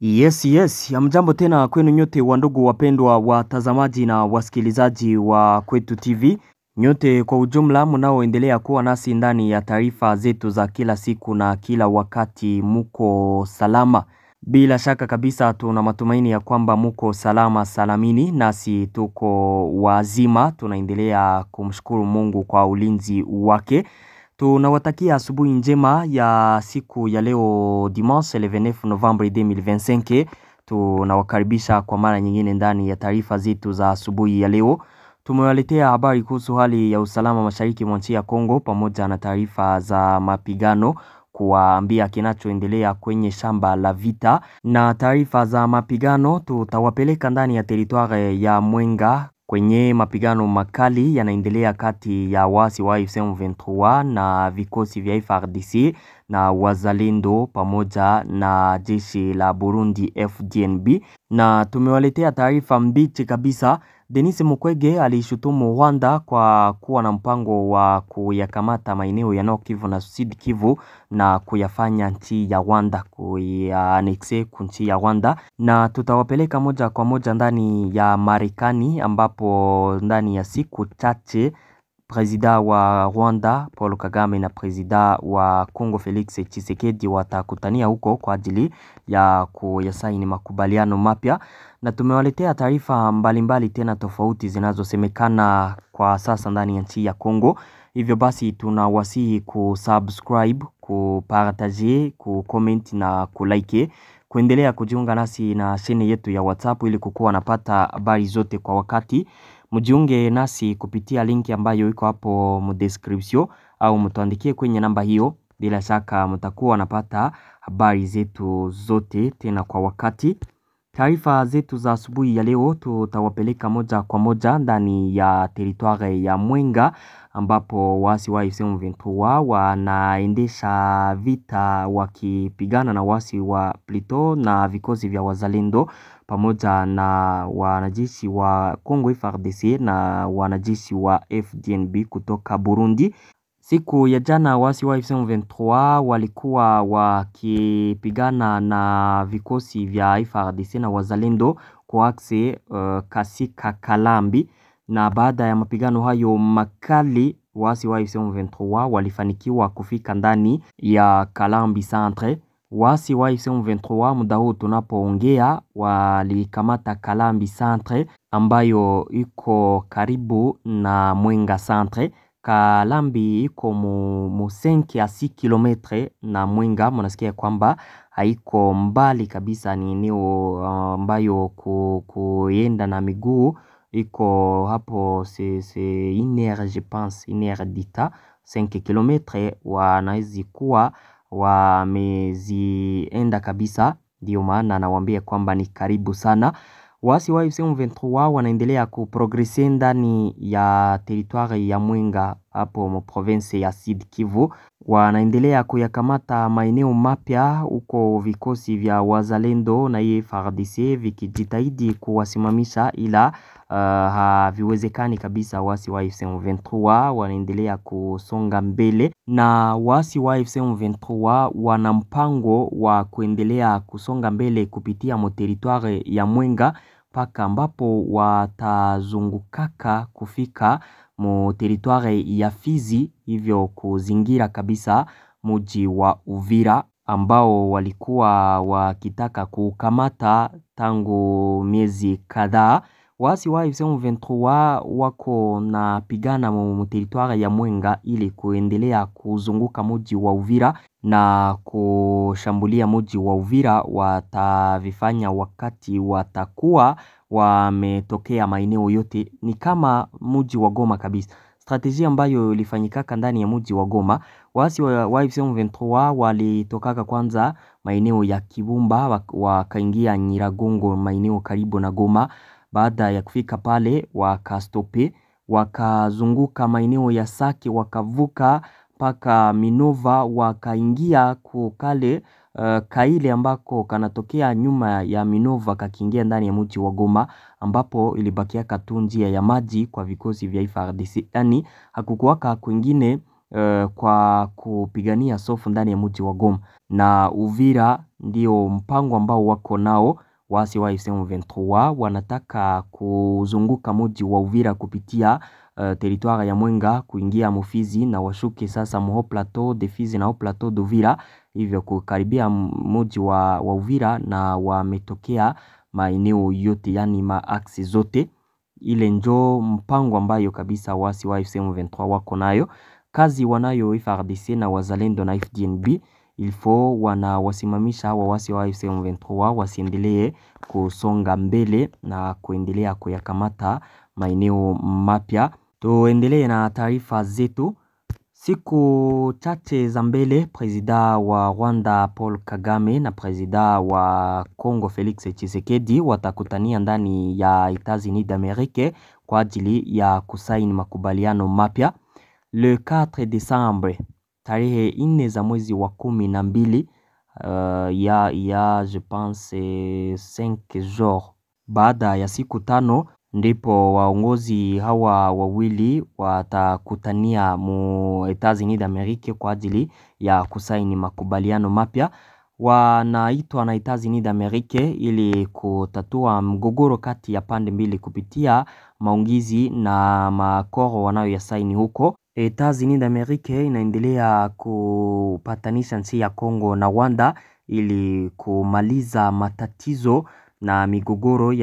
Yes, hamjambo tena kwenu nyote wandugu wapendwa watazamaji na wasikilizaji wa Kwetu TV. Nyote kwa ujumla mnaoendelea kuwa nasi ndani ya taarifa zetu za kila siku na kila wakati muko salama. Bila shaka kabisa tuna matumaini ya kwamba muko salama salamini, nasi tuko wazima, tunaendelea kumshukuru Mungu kwa ulinzi wake. Tunawatakia asubuhi njema ya siku ya leo dimanche le 29 Novembre 2025. Tunawakaribisha kwa mara nyingine ndani ya taarifa zetu za asubuhi ya leo. Tumewaletea habari kuhusu hali ya usalama mashariki mwa nchi ya Kongo pamoja na taarifa za mapigano, kuwaambia kinachoendelea kwenye shamba la vita, na taarifa za mapigano tutawapeleka ndani ya teritware ya Mwenga kwenye mapigano makali yanaendelea kati ya waasi wa AFC M23 na vikosi vya FARDC na wazalendo pamoja na jeshi la Burundi FDNB. Na tumewaletea taarifa mbichi kabisa. Denis Mukwege alishutumu Rwanda kwa kuwa na mpango wa kuyakamata maeneo ya Nord Kivu na Sud Kivu na kuyafanya nchi ya Rwanda, kuyanexe nchi ya Rwanda. Na tutawapeleka moja kwa moja ndani ya Marekani ambapo ndani ya siku chache Presida wa Rwanda Paul Kagame na presida wa Kongo Felix Tshisekedi watakutania huko kwa ajili ya kuyasaini makubaliano mapya. Na tumewaletea taarifa mbalimbali tena tofauti zinazosemekana kwa sasa ndani ya nchi ya Kongo. Hivyo basi tunawasihi kusubscribe, kupartager, kucomment na kulike, kuendelea kujiunga nasi na sheni yetu ya WhatsApp ili kukuwa napata habari zote kwa wakati. Mjiunge nasi kupitia linki ambayo iko hapo mu description au mtuandikie kwenye namba hiyo. Bila shaka mtakuwa napata habari zetu zote tena kwa wakati. Taarifa zetu za asubuhi ya leo tutawapeleka moja kwa moja ndani ya teritware ya Mwenga ambapo waasi wa AFC M23 wanaendesha vita wakipigana na waasi wa Plito na vikosi vya wazalendo pamoja na wanajeshi wa Kongo FARDC na wanajeshi wa FDNB kutoka Burundi. Siku ya jana waasi wa AFC M23 walikuwa wakipigana na vikosi vya FARDC na wazalendo kwa akse Kasika Kalambi, na baada ya mapigano hayo makali waasi wa AFC M23 walifanikiwa kufika ndani ya Kalambi Centre. Waasi wa AFC M23 muda huu tunapoongea walikamata Kalambi Centre ambayo iko karibu na Mwenga Centre. Kalambi iko mu 5 ya 6 kilometre na Mwenga, mnasikia kwamba haiko mbali kabisa, ni eneo ambayo kuenda na miguu iko hapo c'est une heure, je pense une heure d'ita 5 kilometre wanawezi kuwa wamezienda kabisa, ndio maana nawaambia kwamba ni karibu sana. Waasi wa AFC M23 wanaendelea kuprogrese ndani ya teritware ya Mwenga hapo mu province ya Sud Kivu. Wanaendelea kuyakamata maeneo mapya huko, vikosi vya wazalendo na FARDC vikijitahidi kuwasimamisha, ila haviwezekani kabisa. Waasi wa AFC M23 wanaendelea kusonga mbele, na waasi wa AFC M23 wana mpango wa kuendelea kusonga mbele kupitia mo teritware ya Mwenga paka ambapo watazungukaka kufika mu teritware ya Fizi, hivyo kuzingira kabisa muji wa Uvira ambao walikuwa wakitaka kukamata tangu miezi kadhaa. Waasi wa AFC M23 wako na pigana mu teritware ya Mwenga ili kuendelea kuzunguka muji wa Uvira, na kushambulia muji wa Uvira watavifanya wakati watakuwa wametokea maeneo yote, ni kama muji wa Goma kabisa. Strategia ambayo ilifanyikaka ndani ya muji wa Goma, waasi wa AFC M23 walitokaka kwanza maeneo ya Kibumba wakaingia Nyiragongo, maeneo karibu na Goma. Baada ya kufika pale wakastope, wakazunguka maeneo ya Sake, wakavuka paka Minova, wakaingia kukale Kaile ambako kanatokea nyuma ya Minova, kakiingia ndani ya mji wa Goma ambapo ilibakia tu njia ya maji kwa vikosi vya FARDC. Yani hakukuwaka kwingine kwa kupigania sofu ndani ya mji wa Goma. Na Uvira ndio mpango ambao wako nao. Waasi wa AFC M23 wanataka kuzunguka mji wa Uvira kupitia territoire ya Mwenga kuingia Mufizi na washuke sasa Haut Plateau de Fizi na Haut Plateau d'Uvira, hivyo kukaribia mji wa Uvira, na wametokea maeneo yote, yani maaksi zote. Ile njo mpango ambayo kabisa waasi wa AFC M23 wako nayo. Kazi wanayo FARDC na wazalendo na FDNB, ilfo wanawasimamisha hawa waasi wa AFC M23 wasiendelee kusonga mbele na kuendelea kuyakamata maeneo mapya. Tuendelee na taarifa zetu. Siku chache za mbele, presida wa Rwanda Paul Kagame na presida wa Congo Felix Tshisekedi watakutania ndani ya Etats-Unis d'Amerique kwa ajili ya kusaini makubaliano mapya. Le 4 Desembre, tarehe 4 za mwezi wa 12, ya je pense 5 jours baada ya siku 5, ndipo waongozi hawa wawili watakutania mu Etats-Unis d'Amerique kwa ajili ya kusaini makubaliano mapya. Wanaitwa na Etats-Unis d'Amerique ili kutatua mgogoro kati ya pande mbili kupitia maongizi na makoro wanayo ya saini huko. Etats-Unis d'Amerique inaendelea kupatanisha nchi ya Kongo na Rwanda ili kumaliza matatizo na migogoro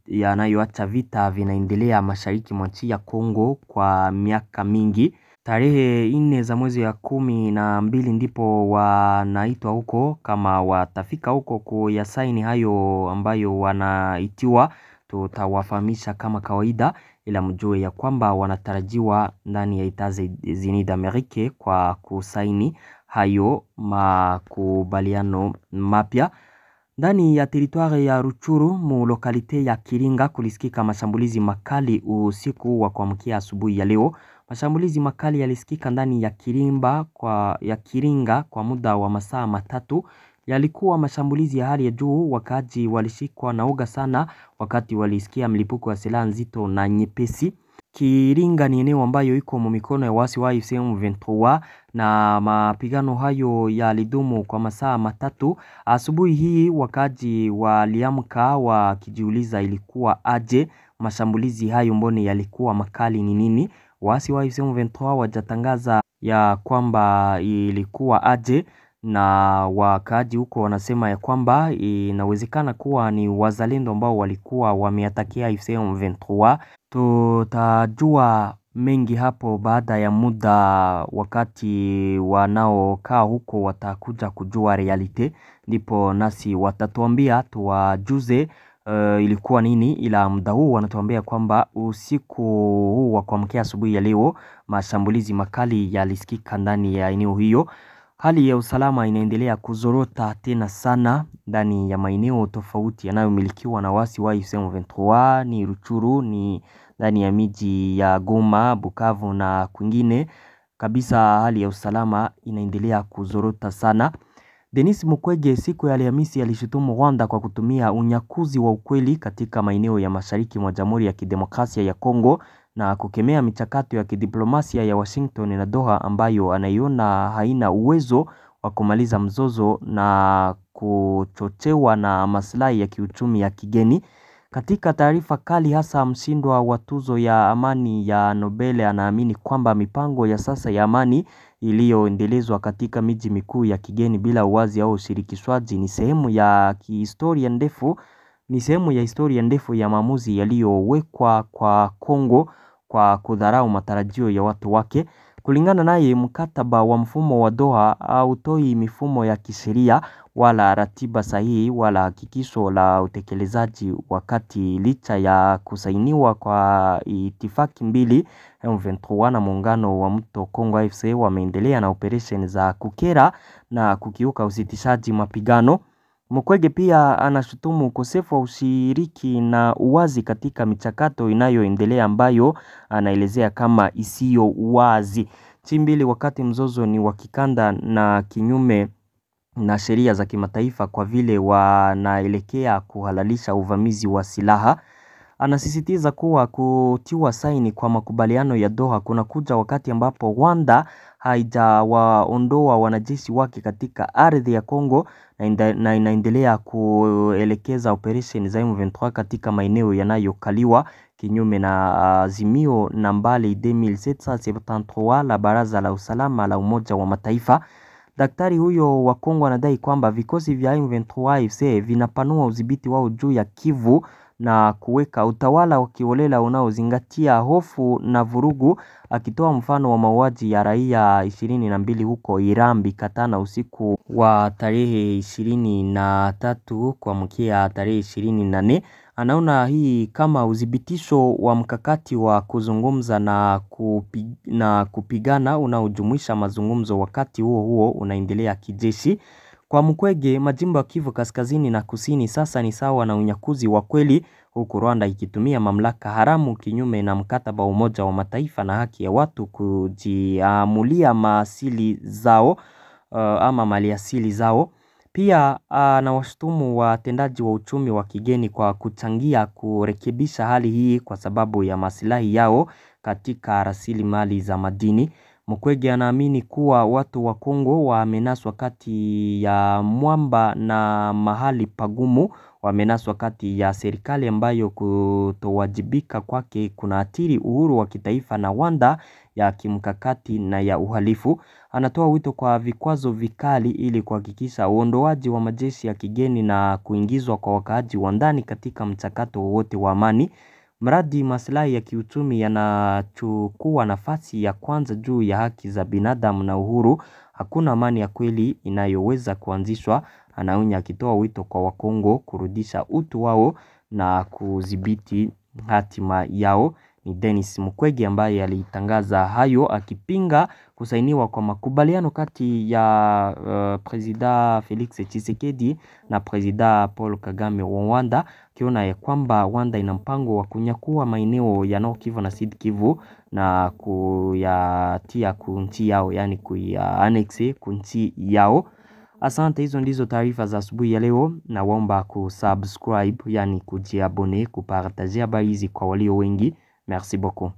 yanayoacha vita vinaendelea mashariki mwa nchi ya Kongo kwa miaka mingi. Tarehe 4 za mwezi ya 12 ndipo wanaitwa huko. Kama watafika huko kuyasaini hayo ambayo wanaitiwa, tutawafahamisha kama kawaida, ila mjue ya kwamba wanatarajiwa ndani ya Etats-Unis d'Amerique kwa kusaini hayo makubaliano mapya. Ndani ya teritwari ya Ruchuru mu lokalite ya Kiringa kulisikika mashambulizi makali usiku wa kuamkia asubuhi ya leo. Mashambulizi makali yalisikika ndani ya Kiringa kwa muda wa masaa matatu. Yalikuwa mashambulizi ya hali ya juu. Wakaaji walishikwa na uga sana wakati walisikia mlipuko wa silaha nzito na nyepesi. Kiringa ni eneo ambayo iko mu mikono ya waasi wa AFC M23 na mapigano hayo yalidumu kwa masaa matatu. Asubuhi hii wakaaji waliamka wakijiuliza ilikuwa aje mashambulizi hayo, mbone yalikuwa makali ni nini? Waasi wa AFC M23 wajatangaza ya kwamba ilikuwa aje, na wakaaji huko wanasema ya kwamba inawezekana kuwa ni wazalendo ambao walikuwa wameatakia AFC M23. Tutajua mengi hapo baada ya muda, wakati wanaokaa huko watakuja kujua realite, ndipo nasi watatuambia tuwajuze ilikuwa nini. Ila muda huu wanatuambia kwamba usiku huu wa kuamkia asubuhi ya leo mashambulizi makali yalisikika ndani ya eneo hiyo. Hali ya usalama inaendelea kuzorota tena sana ndani ya maeneo tofauti yanayomilikiwa na waasi wa AFC M23, ni Ruchuru, ni ndani ya miji ya Goma, Bukavu na kwingine kabisa. Hali ya usalama inaendelea kuzorota sana. Denis Mukwege siku ya Alhamisi alishutumu Rwanda kwa kutumia unyakuzi wa ukweli katika maeneo ya mashariki mwa Jamhuri ya Kidemokrasia ya Kongo na kukemea michakato ya kidiplomasia ya Washington na Doha ambayo anaiona haina uwezo wa kumaliza mzozo na kuchochewa na maslahi ya kiuchumi ya kigeni. Katika taarifa kali, hasa mshindwa wa tuzo ya amani ya Nobel anaamini kwamba mipango ya sasa ya amani iliyoendelezwa katika miji mikuu ya kigeni bila uwazi au ushirikishwaji ni sehemu ya historia ndefu ya maamuzi yaliyowekwa kwa Kongo kwa kudharau matarajio ya watu wake. Kulingana naye, mkataba wa mfumo wa Doha hautoi mifumo ya kisheria wala ratiba sahihi wala hakikisho la utekelezaji, wakati licha ya kusainiwa kwa itifaki mbili, M23 na muungano wa mto Kongo AFC wameendelea na operation za kukera na kukiuka usitishaji mapigano. Mukwege pia anashutumu ukosefu wa ushiriki na uwazi katika michakato inayoendelea ambayo anaelezea kama isiyo wazi. Chimbili wakati mzozo ni wa kikanda na kinyume na sheria za kimataifa kwa vile wanaelekea kuhalalisha uvamizi wa silaha. Anasisitiza kuwa kutiwa saini kwa makubaliano ya Doha kunakuja wakati ambapo Rwanda haijawaondoa wanajeshi wake katika ardhi ya Kongo na inaendelea kuelekeza operation za M23 katika maeneo yanayokaliwa kinyume na azimio nambari 2773 la Baraza la Usalama la Umoja wa Mataifa. Daktari huyo wa Kongo anadai kwamba vikosi vya M23 AFC vinapanua udhibiti wao juu ya Kivu na kuweka utawala wa kiholela unaozingatia hofu na vurugu, akitoa mfano wa mauaji ya raia 22 huko Irambi Katana usiku wa tarehe 23 kuamkia tarehe 24. Anaona hii kama udhibitisho wa mkakati wa kuzungumza na kupigana unaojumuisha mazungumzo wakati huo unaendelea kijeshi. Kwa Mukwege, majimbo ya Kivu Kaskazini na Kusini sasa ni sawa na unyakuzi wa kweli, huku Rwanda ikitumia mamlaka haramu kinyume na mkataba wa Umoja wa Mataifa na haki ya watu kujiamulia maasili zao ama maliasili zao. Pia na washutumu watendaji wa uchumi wa kigeni kwa kuchangia kurekebisha hali hii kwa sababu ya maslahi yao katika rasilimali za madini. Mukwege anaamini kuwa watu wa Kongo wamenaswa kati ya mwamba na mahali pagumu, wamenaswa kati ya serikali ambayo kutowajibika kwake kunaathiri uhuru wa kitaifa na Rwanda ya kimkakati na ya uhalifu. Anatoa wito kwa vikwazo vikali ili kuhakikisha uondoaji wa majeshi ya kigeni na kuingizwa kwa wakaaji wa ndani katika mchakato wote wa amani. Mradi maslahi ya kiuchumi yanachukua nafasi ya kwanza juu ya haki za binadamu na uhuru, hakuna amani ya kweli inayoweza kuanzishwa. Anaonya, akitoa wito kwa Wakongo kurudisha utu wao na kudhibiti hatima yao. Ni Denis Mukwege ambaye alitangaza hayo akipinga kusainiwa kwa makubaliano kati ya Presida Felix Tshisekedi na Presida Paul Kagame wa Rwanda, akiona ya kwamba Rwanda ina mpango wa kunyakua maeneo ya Nord Kivu na Sud Kivu na kuyatia kunchi yao, yani kuyaannexe kunchi yao. Asante, hizo ndizo taarifa za asubuhi ya leo, na waomba kusubscribe, yani kujiabone, kupartajia habari hizi kwa walio wengi. Merci beaucoup.